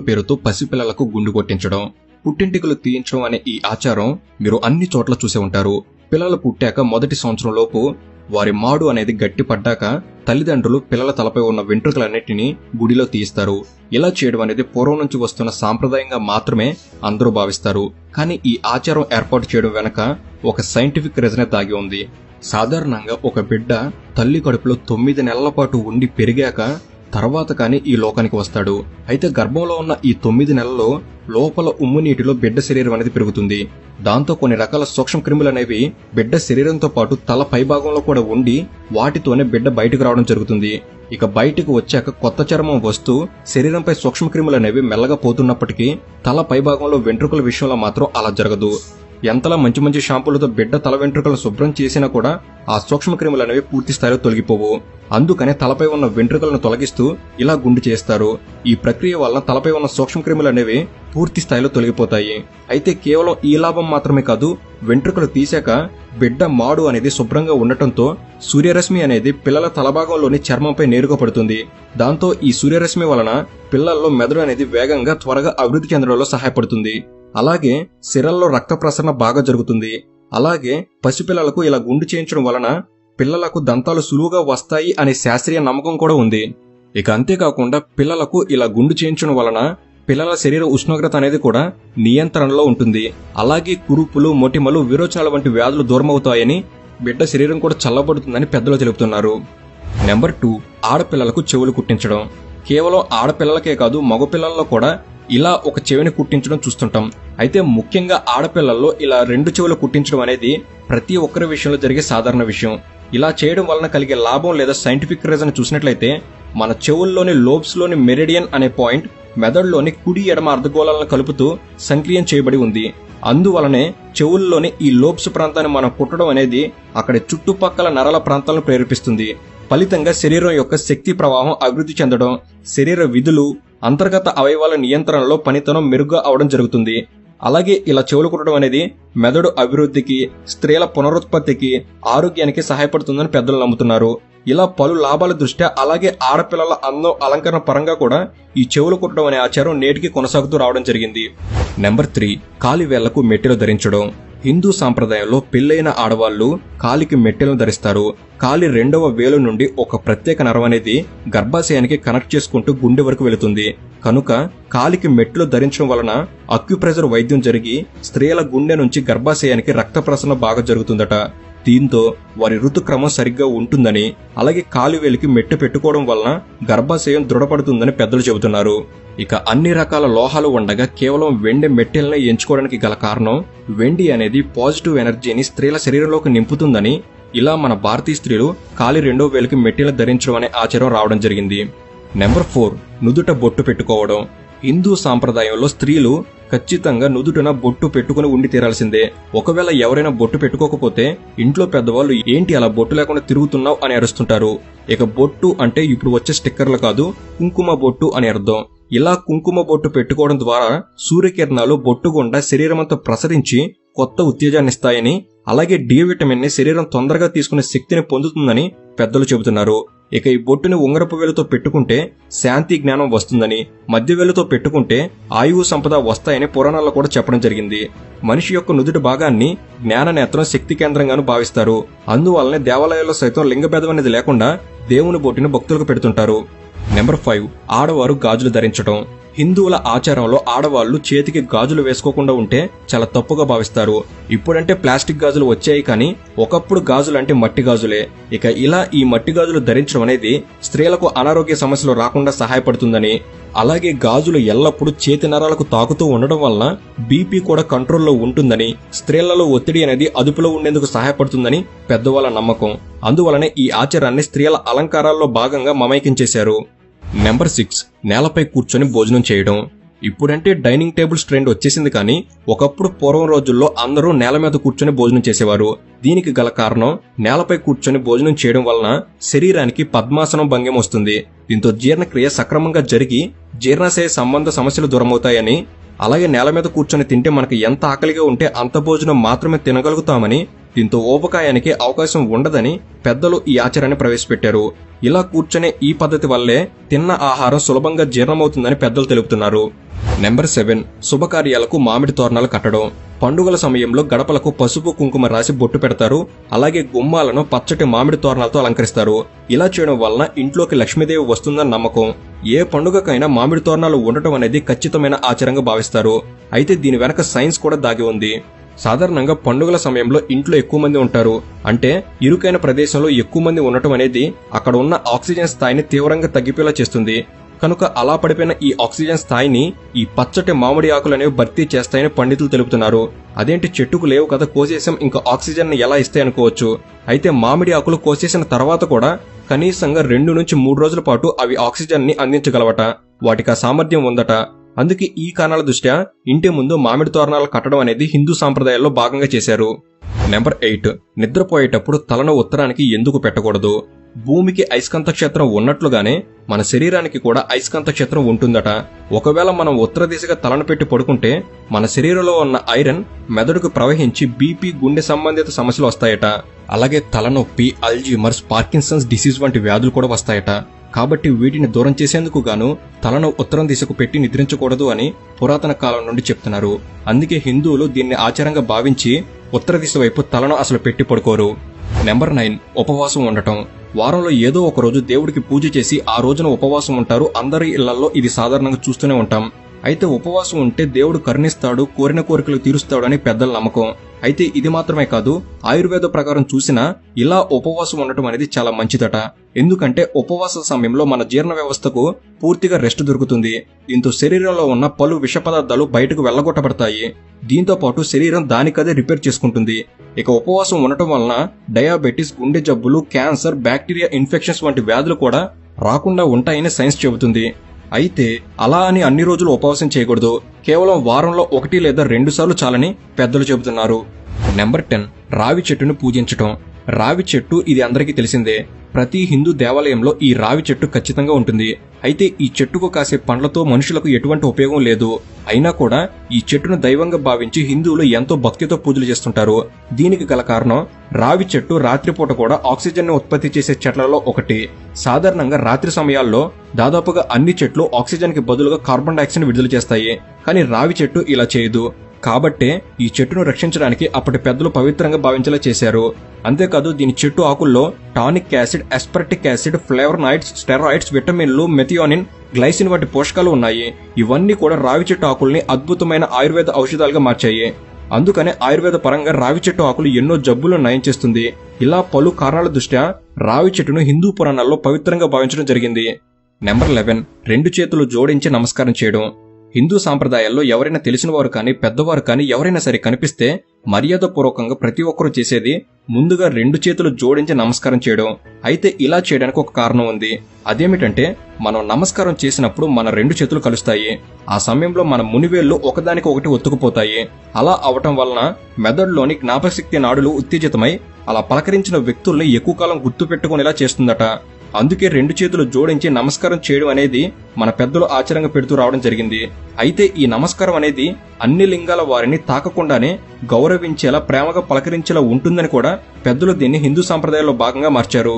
పేరుతో పసిపిల్లలకు గుండు కొట్టించడం, పుట్టింటికలు తీయించడం అనే ఈ ఆచారం మీరు అన్ని చోట్ల చూసే ఉంటారు. పిల్లలు పుట్టాక మొదటి సంవత్సరం లోపు వారి మాడు అనేది గట్టి పడ్డాక తల్లిదండ్రులు పిల్లల తలపై ఉన్న వెంట్రుకలన్నిటినీ గుడిలో తీయిస్తారు. ఇలా చేయడం అనేది పూర్వం నుంచి వస్తున్న సాంప్రదాయంగా మాత్రమే అందరూ భావిస్తారు. కానీ ఈ ఆచారం ఏర్పాటు చేయడం వెనక ఒక సైంటిఫిక్ రీజనే దాగి ఉంది. సాధారణంగా ఒక బిడ్డ తల్లి కడుపులో 9 నెలల పాటు ఉండి పెరిగాక తర్వాత కానీ ఈ లోకానికి వస్తాడు. అయితే గర్భంలో ఉన్న ఈ 9 నెలల్లో లోపల ఉమ్ము నీటిలో బిడ్డ శరీరం అనేది పెరుగుతుంది. దాంతో కొన్ని రకాల సూక్ష్మ క్రిములు అనేవి బిడ్డ శరీరంతో పాటు తల పైభాగంలో కూడా ఉండి వాటితోనే బిడ్డ బయటకు రావడం జరుగుతుంది. ఇక బయటకు వచ్చాక కొత్త చర్మం వస్తూ శరీరంపై సూక్ష్మ క్రిములు అనేవి మెల్లగా పోతున్నప్పటికీ తల పైభాగంలో వెంట్రుకల విషయంలో మాత్రం అలా జరగదు. ఎంతలా మంచి మంచి షాంపూలతో బిడ్డ తల వెంట్రుకలను శుభ్రం చేసినా కూడా ఆ సూక్ష్మ క్రిములు అనేవి పూర్తి స్థాయిలో తొలగిపోవు. అందుకనే తలపై ఉన్న వెంట్రుకలను తొలగిస్తూ ఇలా గుండు చేస్తారు. ఈ ప్రక్రియ వలన తలపై ఉన్న సూక్ష్మ క్రిములు అనేవి పూర్తి స్థాయిలో తొలగిపోతాయి. అయితే కేవలం ఈ లాభం మాత్రమే కాదు, వెంట్రుకలు తీశాక బిడ్డ మాడు అనేది శుభ్రంగా ఉండటంతో సూర్యరశ్మి అనేది పిల్లల తలభాగంలోని చర్మంపై నేరుగా పడుతుంది. దాంతో ఈ సూర్యరశ్మి వలన పిల్లల్లో మెదడు అనేది వేగంగా త్వరగా అభివృద్ధి చెందడంలో సహాయపడుతుంది. అలాగే సిరల్లో రక్త ప్రసరణ బాగా జరుగుతుంది. అలాగే పసిపిల్లలకు ఇలా గుండు చేయించడం వలన పిల్లలకు దంతాలు సులువుగా వస్తాయి అనే శాస్త్రీయ నమ్మకం కూడా ఉంది. ఇక అంతేకాకుండా పిల్లలకు ఇలా గుండు చేయించడం వలన పిల్లల శరీర ఉష్ణోగ్రత అనేది కూడా నియంత్రణలో ఉంటుంది. అలాగే కురుపులు, మొటిమలు, విరోచనాలు వంటి వ్యాధులు దూరమవుతాయని, బిడ్డ శరీరం కూడా చల్లబడుతుందని పెద్దలు తెలుపుతున్నారు. నెంబర్ 2, ఆడపిల్లలకు చెవులు కుట్టించడం. కేవలం ఆడపిల్లలకే కాదు, మగపిల్లల్లో కూడా ఇలా ఒక చెవిని కుట్టించడం చూస్తుంటాం. అయితే ముఖ్యంగా ఆడపిల్లల్లో ఇలా 2 చెవులు కుట్టించడం అనేది ప్రతి ఒక్కరి విషయంలో జరిగే సాధారణ విషయం. ఇలా చేయడం వలన కలిగే లాభం లేదా సైంటిఫిక్ రీజన్ చూసినట్లయితే మన చెవుల్లోని లోబ్స్ లోని మెరిడియన్ అనే పాయింట్ మెదడులోని కుడి ఎడమ అర్ధగోళాలను కలుపుతూ సంక్రియం చేయబడి ఉంది. అందువలనే చెవుల్లోని ఈ లోబ్స్ ప్రాంతాన్ని మనం కుట్టడం అనేది అక్కడి చుట్టుపక్కల నరాల ప్రాంతాలను ప్రేరేపిస్తుంది. ఫలితంగా శరీరం యొక్క శక్తి ప్రవాహం అభివృద్ధి చెందడం, శరీర విధులు, అంతర్గత అవయవాల నియంత్రణలో పనితనం మెరుగ్గా అవడం జరుగుతుంది. అలాగే ఇలా చెవులు కుట్టడం అనేది మెదడు అభివృద్ధికి, స్త్రీల పునరుత్పత్తికి, ఆరోగ్యానికి సహాయపడుతుందని పెద్దలు నమ్ముతున్నారు. ఇలా పలు లాభాల దృష్ట్యా అలాగే ఆడపిల్లల అందం, అలంకరణ పరంగా కూడా ఈ చెవులు కుట్టడం అనే ఆచారం నేటికి కొనసాగుతూ రావడం జరిగింది. నెంబర్ 3, కాలి వేళ్లకు మెట్టెలు ధరించడం. హిందూ సాంప్రదాయంలో పెళ్లైన ఆడవాళ్లు కాలికి మెట్టెలను ధరిస్తారు. కాలి 2వ వేలు నుండి ఒక ప్రత్యేక నరం అనేది గర్భాశయానికి కనెక్ట్ చేసుకుంటూ గుండె వరకు వెళుతుంది. కనుక కాలికి మెట్టెలు ధరించడం వలన అక్యుప్రెషర్ వైద్యం జరిగి స్త్రీల గుండె నుంచి గర్భాశయానికి రక్త ప్రసరణ బాగా జరుగుతుందట. దీంతో వారి ఋతుక్రమం సరిగ్గా ఉంటుందని, అలాగే కాలివేలికి మెట్టు పెట్టుకోవడం వలన గర్భాశయం దృఢపడుతుందని పెద్దలు చెబుతున్నారు. ఇక అన్ని రకాల లోహాలు ఉండగా కేవలం వెండి మెట్టెల్ని ఎంచుకోవడానికి గల కారణం, వెండి అనేది పాజిటివ్ ఎనర్జీని స్త్రీల శరీరంలోకి నింపుతుందని, ఇలా మన భారతీయ స్త్రీలు కాలి 2వ వేలుకి మెట్టెలు ధరించడం అనే ఆచారం రావడం జరిగింది. నెంబర్ 4, నుదుట బొట్టు పెట్టుకోవడం. హిందూ సాంప్రదాయంలో స్త్రీలు ఖచ్చితంగా నుదుటిన బొట్టు పెట్టుకుని ఉండి తీరాల్సిందే. ఒకవేళ ఎవరైనా బొట్టు పెట్టుకోకపోతే ఇంట్లో పెద్దవాళ్ళు ఏంటి అలా బొట్టు లేకుండా తిరుగుతున్నావు అని అరుస్తుంటారు. ఇక బొట్టు అంటే ఇప్పుడు వచ్చే స్టిక్కర్లు కాదు, కుంకుమ బొట్టు అని అర్థం. ఇలా కుంకుమ బొట్టు పెట్టుకోవడం ద్వారా సూర్యకిరణాలు బొట్టు గుండా శరీరమంతా ప్రసరించి కొత్త ఉత్తేజాన్నిస్తాయని, అలాగే డి విటమిన్ ని శరీరం తొందరగా తీసుకునే శక్తిని పొందుతుందని పెద్దలు చెబుతున్నారు. ఇక ఈ బొట్టుని ఉంగరపు వేలుతో పెట్టుకుంటే శాంతి, జ్ఞానం వస్తుందని, మధ్య వేలుతో పెట్టుకుంటే ఆయువు, సంపద వస్తాయని పురాణాల్లో కూడా చెప్పడం జరిగింది. మనిషి యొక్క నుదుటి భాగాన్ని జ్ఞాన నేత్రం, శక్తి కేంద్రంగాను భావిస్తారు. అందువల్లనే దేవాలయాల్లో సైతం లింగభేదం అనేది లేకుండా దేవుని బొట్టుని భక్తులకు పెడుతుంటారు. నెంబర్ 5, ఆడవారు గాజులు ధరించడం. హిందువుల ఆచారంలో ఆడవాళ్లు చేతికి గాజులు వేసుకోకుండా ఉంటే చాలా తప్పుగా భావిస్తారు. ఇప్పుడంటే ప్లాస్టిక్ గాజులు వచ్చాయి, కానీ ఒకప్పుడు గాజులంటే మట్టి గాజులే. ఇక ఇలా ఈ మట్టి గాజులు ధరించడం అనేది స్త్రీలకు అనారోగ్య సమస్యలు రాకుండా సహాయపడుతుందని, అలాగే గాజులు ఎల్లప్పుడూ చేతి నరాలకు తాకుతూ ఉండడం వలన బీపీ కూడా కంట్రోల్లో ఉంటుందని, స్త్రీలలో ఒత్తిడి అనేది అదుపులో ఉండేందుకు సహాయపడుతుందని పెద్దవాళ్ళ నమ్మకం. అందువలనే ఈ ఆచారాన్ని స్త్రీల అలంకారాల్లో భాగంగా మమైకించేశారు. నెంబర్ 6, నేలపై కూర్చొని భోజనం చేయడం. ఇప్పుడంటే డైనింగ్ టేబుల్స్ ట్రెండ్ వచ్చేసింది, కానీ ఒకప్పుడు పూర్వం రోజుల్లో అందరూ నేల మీద కూర్చొని భోజనం చేసేవారు. దీనికి గల కారణం, నేలపై కూర్చొని భోజనం చేయడం వలన శరీరానికి పద్మాసనం భంగిమ వస్తుంది. దీంతో జీర్ణక్రియ సక్రమంగా జరిగి జీర్ణాశయ సంబంధ సమస్యలు దూరమవుతాయని, అలాగే నేల మీద కూర్చొని తింటే మనకు ఎంత ఆకలిగా ఉంటే అంత భోజనం మాత్రమే తినగలుగుతామని, దీంతో ఊబకాయానికి అవకాశం ఉండదని పెద్దలు ఈ ఆచారాన్ని ప్రవేశపెట్టారు. ఇలా కూర్చునే ఈ పద్ధతి వల్లే తిన్న ఆహారం సులభంగా జీర్ణమవుతుందని పెద్దలు తెలుపుతున్నారు. నెంబర్ 7 శుభకార్యాలకు మామిడి తోరణాలు కట్టడం. పండుగల సమయంలో గడపలకు పసుపు కుంకుమ రాసి బొట్టు పెడతారు. అలాగే గుమ్మాలను పచ్చటి మామిడి తోరణాలతో అలంకరిస్తారు. ఇలా చేయడం వలన ఇంట్లోకి లక్ష్మీదేవి వస్తుందని నమ్మకం. ఏ పండుగకైనా మామిడి తోరణాలు ఉండటం అనేది ఖచ్చితమైన ఆచారంగా భావిస్తారు. అయితే దీని వెనక సైన్స్ కూడా దాగి ఉంది. సాధారణంగా పండుగల సమయంలో ఇంట్లో ఎక్కువ మంది ఉంటారు. అంటే ఇరుకైన ప్రదేశంలో ఎక్కువ మంది ఉండటం అనేది అక్కడ ఉన్న ఆక్సిజన్ స్థాయిని తీవ్రంగా తగ్గిపోయేలా చేస్తుంది. కనుక అలా పడిపోయిన ఈ ఆక్సిజన్ స్థాయిని ఈ పచ్చటి మామిడి ఆకులు అనేవి భర్తీ చేస్తాయని పండితులు తెలుపుతున్నారు. అదేంటి చెట్టుకు లేవు కదా కోసేసం ఇంకా ఆక్సిజన్ ని ఎలా ఇస్తాయి అనుకోవచ్చు. అయితే మామిడి ఆకులు కోసేసిన తర్వాత కూడా కనీసంగా 2 నుంచి 3 రోజుల పాటు అవి ఆక్సిజన్ ని అందించగలవట. వాటికి ఆ సామర్థ్యం ఉందట. అందుకే ఈ కారణాల దృష్ట్యా ఇంటి ముందు మామిడి తోరణాలు కట్టడం అనేది హిందూ సాంప్రదాయాల్లో భాగంగా చేశారు. నెంబర్ 8 నిద్రపోయేటప్పుడు తలను ఉత్తరానికి ఎందుకు పెట్టకూడదు. భూమికి అయస్కాంత క్షేత్రం ఉన్నట్లుగానే మన శరీరానికి కూడా అయస్కాంత క్షేత్రం ఉంటుందట. ఒకవేళ మనం ఉత్తర దిశగా తలను పెట్టి పడుకుంటే మన శరీరంలో ఉన్న ఐరన్ మెదడుకు ప్రవహించి బీపీ గుండె సంబంధిత సమస్యలు వస్తాయట. అలాగే తలనొప్పి, అల్జీమర్స్, పార్కిన్సన్స్ డిసీజ్ వంటి వ్యాధులు కూడా వస్తాయట. కాబట్టి వీటిని దూరం చేసేందుకు గాను తలను ఉత్తరం దిశకు పెట్టి నిద్రించకూడదు అని పురాతన కాలం నుండి చెప్తున్నారు. అందుకే హిందువులు దీన్ని ఆచారంగా భావించి ఉత్తర దిశ వైపు తలను అసలు పెట్టి పడుకోరు. నెంబర్ 9 ఉపవాసం ఉండటం. వారంలో ఏదో ఒక రోజు దేవుడికి పూజ చేసి ఆ రోజున ఉపవాసం ఉంటారు. అందరి ఇళ్లలో ఇది సాధారణంగా చూస్తూనే ఉంటాం. అయితే ఉపవాసం ఉంటే దేవుడు కరుణిస్తాడు, కోరిన కోరికలు తీరుస్తాడు అని పెద్దల నమ్మకం. అయితే ఇది మాత్రమే కాదు, ఆయుర్వేద ప్రకారం చూసినా ఇలా ఉపవాసం ఉండటం అనేది చాలా మంచిదట. ఎందుకంటే ఉపవాస సమయంలో మన జీర్ణ వ్యవస్థకు పూర్తిగా రెస్ట్ దొరుకుతుంది. దీంతో శరీరంలో ఉన్న పలు విష పదార్థాలు బయటకు వెళ్లగొట్టబడతాయి. దీంతో పాటు శరీరం దానికదే రిపేర్ చేసుకుంటుంది. ఇక ఉపవాసం ఉండటం వలన డయాబెటిస్, గుండె జబ్బులు, క్యాన్సర్, బ్యాక్టీరియా ఇన్ఫెక్షన్స్ వంటి వ్యాధులు కూడా రాకుండా ఉంటాయని సైన్స్ చెబుతుంది. అయితే అలా అని అన్ని రోజులు ఉపవాసం చేయకూడదు. కేవలం వారంలో 1 లేదా 2 సార్లు చాలని పెద్దలు చెబుతున్నారు. నెంబర్ 10 రావి చెట్టును పూజించటం. రావి చెట్టు ఇది అందరికీ తెలిసిందే. ప్రతి హిందూ దేవాలయంలో ఈ రావి చెట్టు ఖచ్చితంగా ఉంటుంది. అయితే ఈ చెట్టుకు కాసే పండ్లతో మనుషులకు ఎటువంటి ఉపయోగం లేదు. అయినా కూడా ఈ చెట్టును దైవంగా భావించి హిందువులు ఎంతో భక్తితో పూజలు చేస్తుంటారు. దీనికి గల కారణం రావి చెట్టు రాత్రిపూట కూడా ఆక్సిజన్ ని ఉత్పత్తి చేసే చెట్లలో ఒకటి. సాధారణంగా రాత్రి సమయాల్లో దాదాపుగా అన్ని చెట్లు ఆక్సిజన్ కి బదులుగా కార్బన్ డైఆక్సైడ్ విడుదల చేస్తాయి. కానీ రావి చెట్టు ఇలా చేయదు. కాబట్టే ఈ చెట్టును రక్షించడానికి అప్పటి పెద్దలు పవిత్రంగా భావించేలా చేశారు. అంతేకాదు దీని చెట్టు ఆకుల్లో tannic acid, aspartic acid, flavonoids, steroids, విటమిన్లు, మెథియోనిన్, గ్లైసిన్ వంటి పోషకాలు ఉన్నాయి. ఇవన్నీ కూడా రావి చెట్టు ఆకుల్ని అద్భుతమైన ఆయుర్వేద ఔషధాలుగా మార్చాయి. అందుకనే ఆయుర్వేద పరంగా రావి చెట్టు ఆకులు ఎన్నో జబ్బులను నయం చేస్తుంది. ఇలా పలు కారణాల దృష్ట్యా రావి చెట్టును హిందూ పురాణాల్లో పవిత్రంగా భావించడం జరిగింది. నెంబర్ 11 2 చేతులు జోడించి నమస్కారం చేయడం. హిందూ సాంప్రదాయాల్లో ఎవరైనా తెలిసిన వారు కానీ పెద్దవారు కానీ ఎవరైనా సరే కనిపిస్తే మర్యాదపూర్వకంగా ప్రతి ఒక్కరూ చేసేది ముందుగా 2 చేతులు జోడించి నమస్కారం చేయడం. అయితే ఇలా చేయడానికి ఒక కారణం ఉంది. అదేమిటంటే మనం నమస్కారం చేసినప్పుడు మన 2 చేతులు కలుస్తాయి. ఆ సమయంలో మన మునివేళ్లు ఒకదానికి ఒకటి ఒత్తుకుపోతాయి. అలా అవటం వలన మెదడులోని జ్ఞాపకశక్తి నాడులు ఉత్తేజితమై అలా పలకరించిన వ్యక్తుల్ని ఎక్కువ కాలం గుర్తు పెట్టుకునేలా చేస్తుందట. అందుకే 2 చేతులు జోడించి నమస్కారం చేయడం అనేది మన పెద్దలు ఆచారంగా పెడుతూ రావడం జరిగింది. అయితే ఈ నమస్కారం అనేది అన్ని లింగాల వారిని తాకకుండానే గౌరవించేలా, ప్రేమగా పలకరించేలా ఉంటుందని కూడా పెద్దలు దీన్ని హిందూ సాంప్రదాయాల్లో భాగంగా మార్చారు.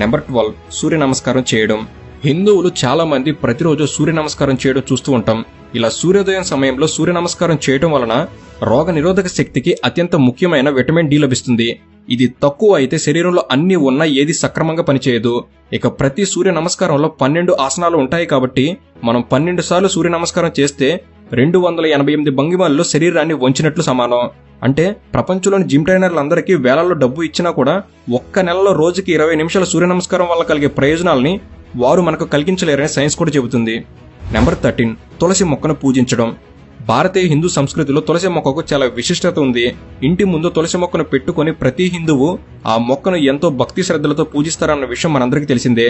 నెంబర్ 12 సూర్య నమస్కారం చేయడం. హిందువులు చాలా మంది ప్రతిరోజు సూర్య నమస్కారం చేయడం చూస్తూ ఉంటాం. ఇలా సూర్యోదయం సమయంలో సూర్య నమస్కారం చేయడం వలన రోగ నిరోధక శక్తికి అత్యంత ముఖ్యమైన విటమిన్ డి లభిస్తుంది. ఇది తక్కువ అయితే శరీరంలో అన్ని ఉన్నా ఏది సక్రమంగా పనిచేయదు. ఇక ప్రతి సూర్య నమస్కారంలో 12 ఆసనాలు ఉంటాయి. కాబట్టి మనం 12 సార్లు సూర్య నమస్కారం చేస్తే 288 భంగిమల్లో శరీరాన్ని వంచినట్లు సమానం. అంటే ప్రపంచంలోని జిమ్ ట్రైనర్లందరికీ వేలల్లో డబ్బు ఇచ్చినా కూడా ఒక్క నెలలో రోజుకి 20 నిమిషాల సూర్య నమస్కారం వల్ల కలిగే ప్రయోజనాల్ని వారు మనకు కలిగించలేరని సైన్స్ కూడా చెబుతుంది. నెంబర్ 13 తులసి మొక్కను పూజించడం. భారతీయ హిందూ సంస్కృతిలో తులసి మొక్కకు చాలా విశిష్టత ఉంది. ఇంటి ముందు తులసి మొక్కను పెట్టుకుని ప్రతి హిందువు ఆ మొక్కను ఎంతో భక్తి శ్రద్ధలతో పూజిస్తారన్న విషయం మనందరికీ తెలిసిందే.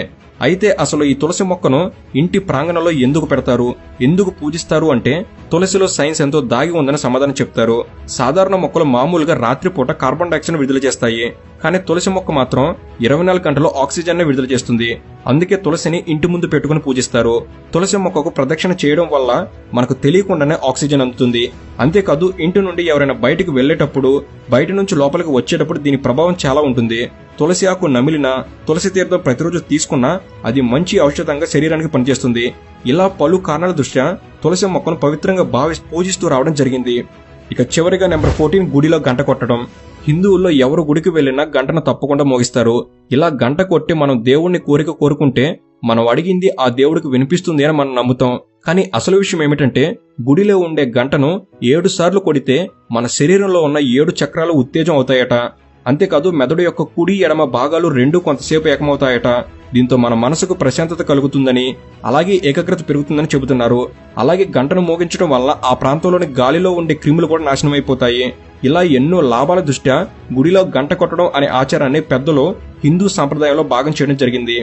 అయితే అసలు ఈ తులసి మొక్కను ఇంటి ప్రాంగణంలో ఎందుకు పెడతారు, ఎందుకు పూజిస్తారు అంటే తులసిలో సైన్స్ ఎంతో దాగి ఉందని సమాధానం చెప్తారు. సాధారణ మొక్కలు మామూలుగా రాత్రిపూట కార్బన్ డైఆక్సైడ్ విడుదల చేస్తాయి. కానీ తులసి మొక్క మాత్రం 24 గంటలు ఆక్సిజన్ విడుదల చేస్తుంది. అందుకే తులసిని ఇంటి ముందు పెట్టుకుని పూజిస్తారు. తులసి మొక్కకు ప్రదక్షిణ చేయడం వల్ల మనకు తెలియకుండానే ఆక్సిజన్ అందుతుంది. అంతేకాదు ఇంటి నుండి ఎవరైనా బయటికి వెళ్లేటప్పుడు, బయట నుంచి లోపలికి వచ్చేటప్పుడు దీని ప్రభావం చాలా ఉంటుంది. తులసి ఆకు నమిలినా, తులసి తీర్థం ప్రతిరోజు తీసుకున్నా అది మంచి ఔషధంగా శరీరానికి పనిచేస్తుంది. ఇలా పలు కారణాల దృష్ట్యా తులసి మొక్కను పవిత్రంగా పూజిస్తూ రావడం జరిగింది. ఇక చివరిగా నెంబర్ 14, గుడిలో గంట కొట్టడం. హిందువుల్లో ఎవరు గుడికి వెళ్లినా గంటను తప్పకుండా మోగిస్తారు. ఇలా గంట కొట్టి మనం దేవుణ్ణి కోరుకుంటే మనం అడిగింది ఆ దేవుడికి వినిపిస్తుంది అని మనం నమ్ముతాం. కానీ అసలు విషయం ఏమిటంటే గుడిలో ఉండే గంటను 7 సార్లు కొడితే మన శరీరంలో ఉన్న 7 చక్రాలు ఉత్తేజం అవుతాయట. అంతేకాదు మెదడు యొక్క కుడి ఎడమ భాగాలు 2 కొంతసేపు ఏకమవుతాయట. దీంతో మన మనసుకు ప్రశాంతత కలుగుతుందని, అలాగే ఏకాగ్రత పెరుగుతుందని చెబుతున్నారు. అలాగే గంటను మోగించడం వల్ల ఆ ప్రాంతంలోని గాలిలో ఉండే క్రిములు కూడా నాశనమైపోతాయి. ఇలా ఎన్నో లాభాల దృష్ట్యా గుడిలో గంట కొట్టడం అనే ఆచారాన్ని పెద్దలు హిందూ సాంప్రదాయంలో భాగం చేయడం జరిగింది.